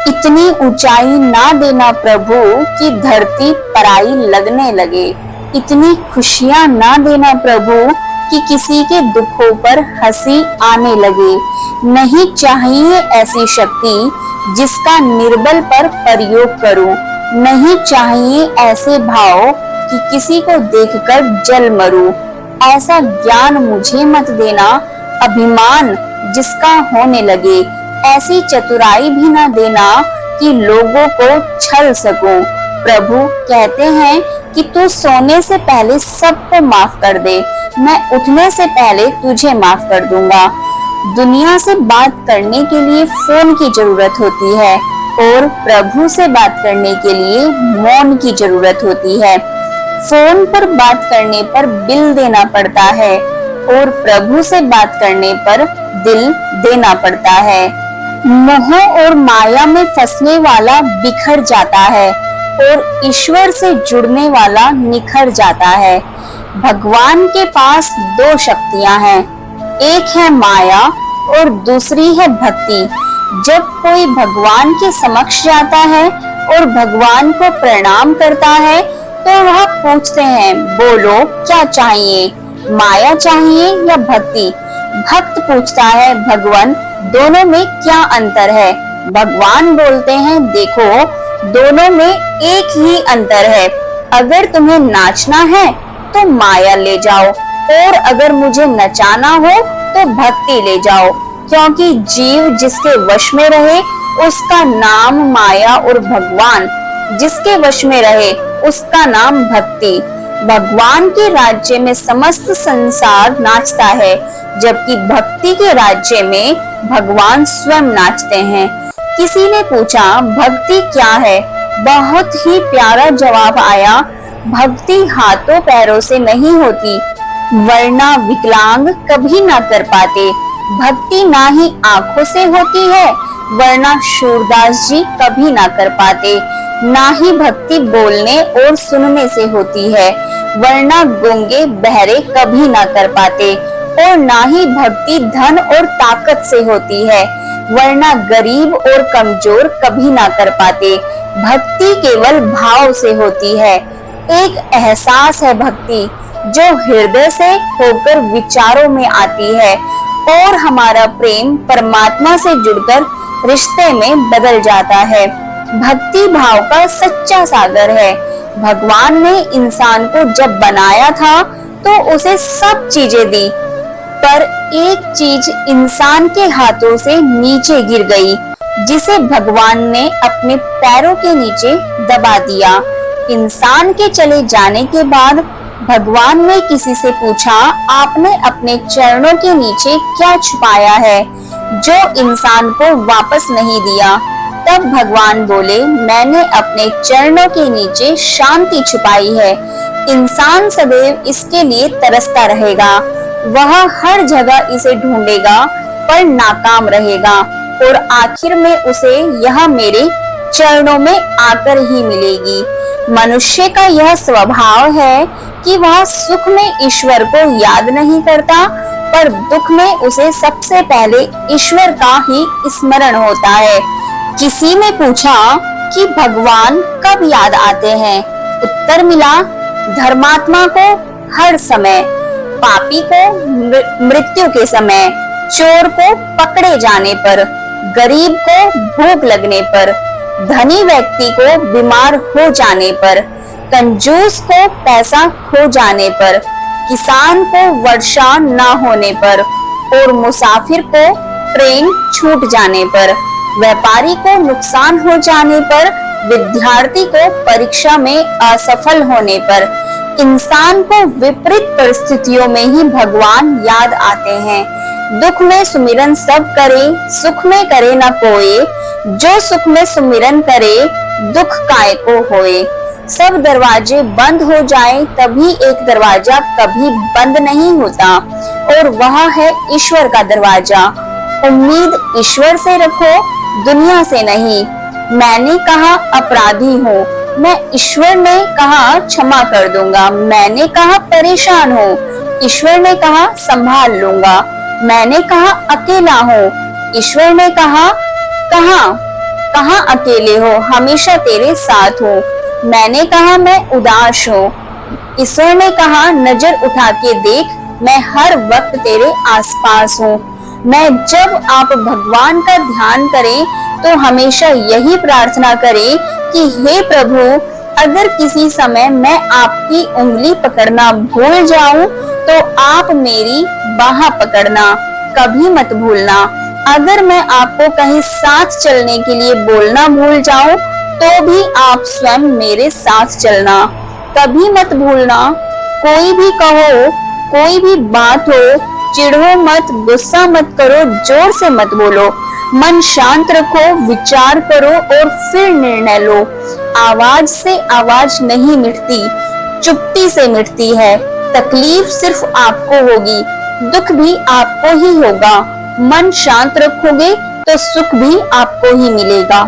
इतनी ऊंचाई ना देना प्रभु कि धरती पराई लगने लगे। इतनी खुशियां ना देना प्रभु कि किसी के दुखों पर हंसी आने लगे। नहीं चाहिए ऐसी शक्ति जिसका निर्बल पर प्रयोग करूं। नहीं चाहिए ऐसे भाव कि किसी को देखकर जल मरूं। ऐसा ज्ञान मुझे मत देना अभिमान जिसका होने लगे। ऐसी चतुराई भी ना देना कि लोगों को छल सकूं। प्रभु कहते हैं कि तू सोने से पहले सबको माफ कर दे, मैं उठने से पहले तुझे माफ कर दूंगा। दुनिया से बात करने के लिए फोन की जरूरत होती है और प्रभु से बात करने के लिए मौन की जरूरत होती है। फोन पर बात करने पर बिल देना पड़ता है और प्रभु से बात करने पर दिल देना पड़ता है। मोह और माया में फंसने वाला बिखर जाता है और ईश्वर से जुड़ने वाला निखर जाता है। भगवान के पास दो शक्तियां हैं, एक है माया और दूसरी है भक्ति। जब कोई भगवान के समक्ष जाता है और भगवान को प्रणाम करता है तो वह पूछते हैं, बोलो क्या चाहिए, माया चाहिए या भक्ति? भक्त पूछता है, भगवान दोनों में क्या अंतर है? भगवान बोलते हैं, देखो दोनों में एक ही अंतर है। अगर तुम्हें नाचना है तो माया ले जाओ और अगर मुझे नचाना हो तो भक्ति ले जाओ, क्योंकि जीव जिसके वश में रहे उसका नाम माया और भगवान जिसके वश में रहे उसका नाम भक्ति। भगवान के राज्य में समस्त संसार नाचता है, जबकि भक्ति के राज्य में भगवान स्वयं नाचते हैं। किसी ने पूछा, भक्ति क्या है? बहुत ही प्यारा जवाब आया, भक्ति हाथों पैरों से नहीं होती, वरना विकलांग कभी ना कर पाते। भक्ति ना ही आंखों से होती है, वरना शूरदास जी कभी ना कर पाते। ना ही भक्ति बोलने और सुनने से होती है, वरना गूंगे बहरे कभी ना कर पाते। और ना ही भक्ति धन और ताकत से होती है, वरना गरीब और कमजोर कभी ना कर पाते। भक्ति केवल भाव से होती है, एक एहसास है भक्ति जो हृदय से होकर विचारों में आती है और हमारा प्रेम परमात्मा से जुड़कर रिश्ते में बदल जाता है। भक्ति भाव का सच्चा सागर है। भगवान ने इंसान को जब बनाया था तो उसे सब चीजें दी, पर एक चीज इंसान के हाथों से नीचे गिर गई, जिसे भगवान ने अपने पैरों के नीचे दबा दिया। इंसान के चले जाने के बाद भगवान ने किसी से पूछा, आपने अपने चरणों के नीचे क्या छुपाया है जो इंसान को वापस नहीं दिया? तब भगवान बोले, मैंने अपने चरणों के नीचे शांति छुपाई है। इंसान सदैव इसके लिए तरसता रहेगा, वह हर जगह इसे ढूंढेगा पर नाकाम रहेगा और आखिर में उसे यह मेरे चरणों में आकर ही मिलेगी। मनुष्य का यह स्वभाव है कि वह सुख में ईश्वर को याद नहीं करता, पर दुख में उसे सबसे पहले ईश्वर का ही स्मरण होता है। किसी ने पूछा कि भगवान कब याद आते हैं? उत्तर मिला, धर्मात्मा को हर समय, पापी को मृत्यु के समय, चोर को पकड़े जाने पर, गरीब को भूख लगने पर, धनी व्यक्ति को बीमार हो जाने पर, कंजूस को पैसा खो जाने पर, किसान को वर्षा न होने पर और मुसाफिर को ट्रेन छूट जाने पर, व्यापारी को नुकसान हो जाने पर, विद्यार्थी को परीक्षा में असफल होने पर। इंसान को विपरीत परिस्थितियों में ही भगवान याद आते हैं। दुख में सुमिरन सब करे, सुख में करे न कोई। जो सुख में सुमिरन करे, दुख काय को होए। सब दरवाजे बंद हो जाएं, तभी एक दरवाजा कभी बंद नहीं होता और वह है ईश्वर का दरवाजा। उम्मीद ईश्वर से रखो, दुनिया से नहीं। मैंने कहा अपराधी हूँ, मैं ईश्वर ने कहा क्षमा कर दूंगा। मैंने कहा परेशान हूँ, ईश्वर ने कहा संभाल लूंगा। मैंने कहा अकेला हूँ, ईश्वर ने कहा कहाँ अकेले हो, हमेशा तेरे साथ हूँ। मैंने कहा मैं उदास हूँ। ईश्वर ने कहा नजर उठा के देख, मैं हर वक्त तेरे आसपास हूँ। मैं जब आप भगवान का ध्यान करें तो हमेशा यही प्रार्थना करें कि हे प्रभु, अगर किसी समय मैं आपकी उंगली पकड़ना भूल जाऊं तो आप मेरी बाह पकड़ना, कभी मत भूलना। अगर मैं आपको कहीं साथ चलने के लिए बोलना भूल जाऊं तो भी आप स्वयं मेरे साथ चलना, कभी मत भूलना। कोई भी कहो, कोई भी बात हो, चिढ़ो मत, गुस्सा मत करो, जोर से मत बोलो, मन शांत रखो, विचार करो और फिर निर्णय लो। आवाज से आवाज नहीं मिटती, चुप्पी से मिटती है। तकलीफ सिर्फ आपको होगी, दुख भी आपको ही होगा। मन शांत रखोगे तो सुख भी आपको ही मिलेगा।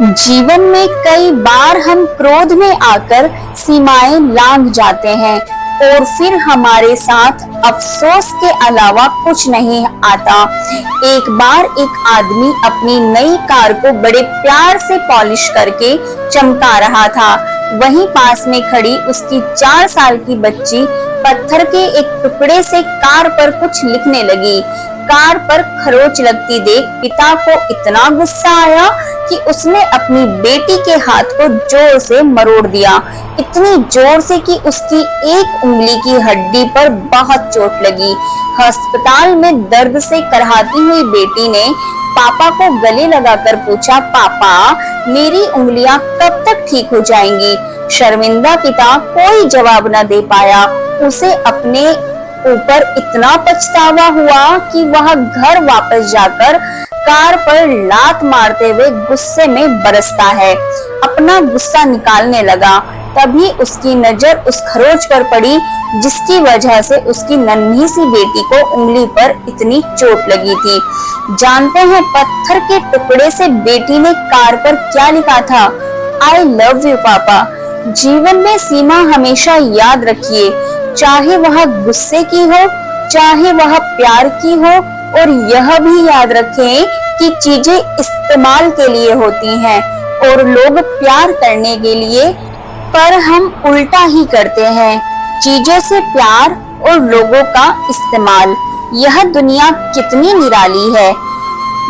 जीवन में कई बार हम क्रोध में आकर सीमाएं लांघ जाते हैं और फिर हमारे साथ अफसोस के अलावा कुछ नहीं आता। एक बार एक आदमी अपनी नई कार को बड़े प्यार से पॉलिश करके चमका रहा था। वहीं पास में खड़ी उसकी 4 साल की बच्ची पत्थर के एक टुकड़े से कार पर कुछ लिखने लगी। कार पर खरोंच लगती देख पिता को इतना गुस्सा आया कि उसने अपनी बेटी के हाथ को जोर से मरोड़ दिया, इतनी जोर से कि उसकी एक उंगली की हड्डी पर बहुत चोट लगी। अस्पताल में दर्द से करहाती हुई बेटी ने पापा को गले लगाकर पूछा, पापा मेरी उंगलियां कब तक ठीक हो जाएंगी? शर्मिंदा पिता कोई जवाब न दे पाया। उसे अपने ऊपर इतना पछतावा हुआ कि वह घर वापस जाकर कार पर लात मारते हुए गुस्से में बरसता है, अपना गुस्सा निकालने लगा। तभी उसकी नजर उस खरोंच पर पड़ी जिसकी वजह से उसकी नन्ही सी बेटी को उंगली पर इतनी चोट लगी थी। जानते हैं पत्थर के टुकड़े से बेटी ने कार पर क्या लिखा था? आई लव यू पापा। जीवन में सीमा हमेशा याद रखिए, चाहे वह गुस्से की हो, चाहे वह प्यार की हो, और यह भी याद रखें कि चीजें इस्तेमाल के लिए होती हैं और लोग प्यार करने के लिए, पर हम उल्टा ही करते हैं, चीजों से प्यार और लोगों का इस्तेमाल। यह दुनिया कितनी निराली है।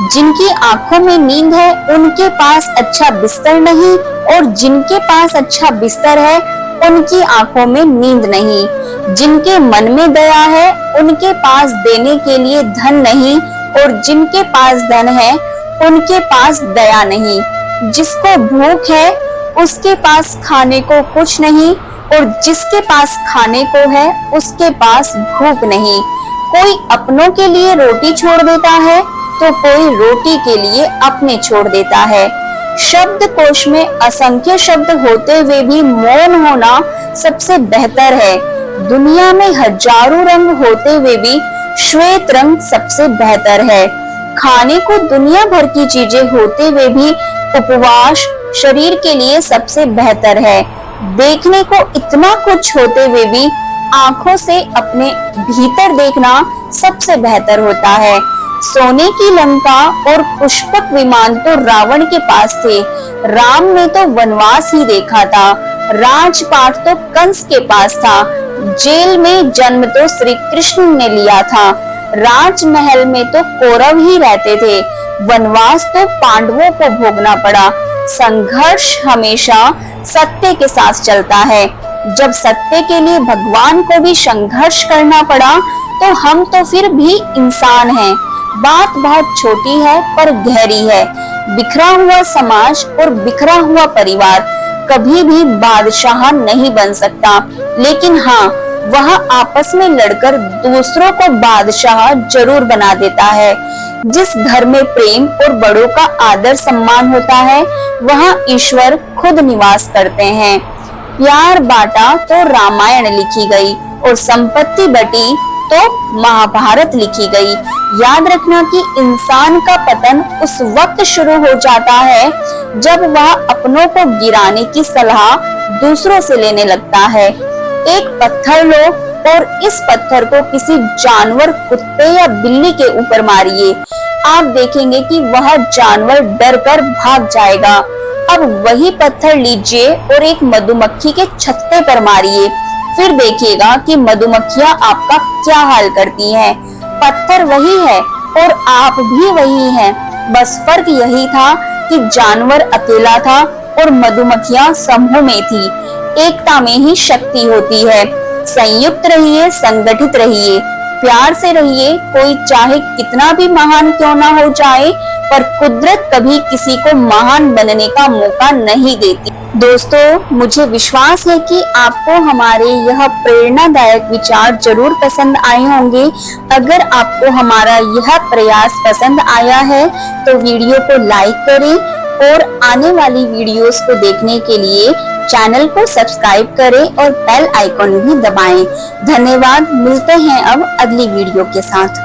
जिनकी आंखों में नींद है उनके पास अच्छा बिस्तर नहीं, और जिनके पास अच्छा बिस्तर है उनकी आंखों में नींद नहीं। जिनके मन में दया है उनके पास देने के लिए धन नहीं, और जिनके पास धन है उनके पास दया नहीं। जिसको भूख है उसके पास खाने को कुछ नहीं, और जिसके पास खाने को है उसके पास भूख नहीं। कोई अपनों के लिए रोटी छोड़ देता है तो कोई रोटी के लिए अपने छोड़ देता है। शब्द कोश में असंख्य शब्द होते हुए भी मौन होना सबसे बेहतर है। दुनिया में हजारों रंग होते हुए भी श्वेत रंग सबसे बेहतर है। खाने को दुनिया भर की चीजें होते हुए भी उपवास शरीर के लिए सबसे बेहतर है। देखने को इतना कुछ होते हुए भी आंखों से अपने भीतर देखना सबसे बेहतर होता है। सोने की लंका और पुष्पक विमान तो रावण के पास थे, राम ने तो वनवास ही देखा था। राजपाट तो कंस के पास था, जेल में जन्म तो श्री कृष्ण ने लिया था। राजमहल में तो कौरव ही रहते थे, वनवास तो पांडवों को भोगना पड़ा। संघर्ष हमेशा सत्य के साथ चलता है। जब सत्य के लिए भगवान को भी संघर्ष करना पड़ा तो हम तो फिर भी इंसान हैं। बात बहुत छोटी है पर गहरी है। बिखरा हुआ समाज और बिखरा हुआ परिवार कभी भी बादशाह नहीं बन सकता, लेकिन हाँ, वह आपस में लड़कर दूसरों को बादशाह जरूर बना देता है। जिस घर में प्रेम और बड़ों का आदर सम्मान होता है वहाँ ईश्वर खुद निवास करते हैं। प्यार बांटा तो रामायण लिखी गई और संपत्ति बटी तो महाभारत लिखी गई। याद रखना कि इंसान का पतन उस वक्त शुरू हो जाता है जब वह अपनों को गिराने की सलाह दूसरों से लेने लगता है। एक पत्थर लो और इस पत्थर को किसी जानवर, कुत्ते या बिल्ली के ऊपर मारिए। आप देखेंगे कि वह जानवर डर कर भाग जाएगा। अब वही पत्थर लीजिए और एक मधुमक्खी के छत्ते पर मारिए, फिर देखिएगा कि मधुमक्खियां आपका क्या हाल करती हैं। पत्थर वही है और आप भी वही हैं, बस फर्क यही था कि जानवर अकेला था और मधुमक्खियां समूह में थी। एकता में ही शक्ति होती है। संयुक्त रहिए, संगठित रहिए, प्यार से रहिए। कोई चाहे कितना भी महान क्यों ना हो जाए, पर कुदरत कभी किसी को महान बनने का मौका नहीं देती। दोस्तों, मुझे विश्वास है कि आपको हमारे यह प्रेरणादायक विचार जरूर पसंद आए होंगे। अगर आपको हमारा यह प्रयास पसंद आया है तो वीडियो को लाइक करें और आने वाली वीडियोस को देखने के लिए चैनल को सब्सक्राइब करें और बेल आइकॉन भी दबाएं। धन्यवाद। मिलते हैं अब अगली वीडियो के साथ।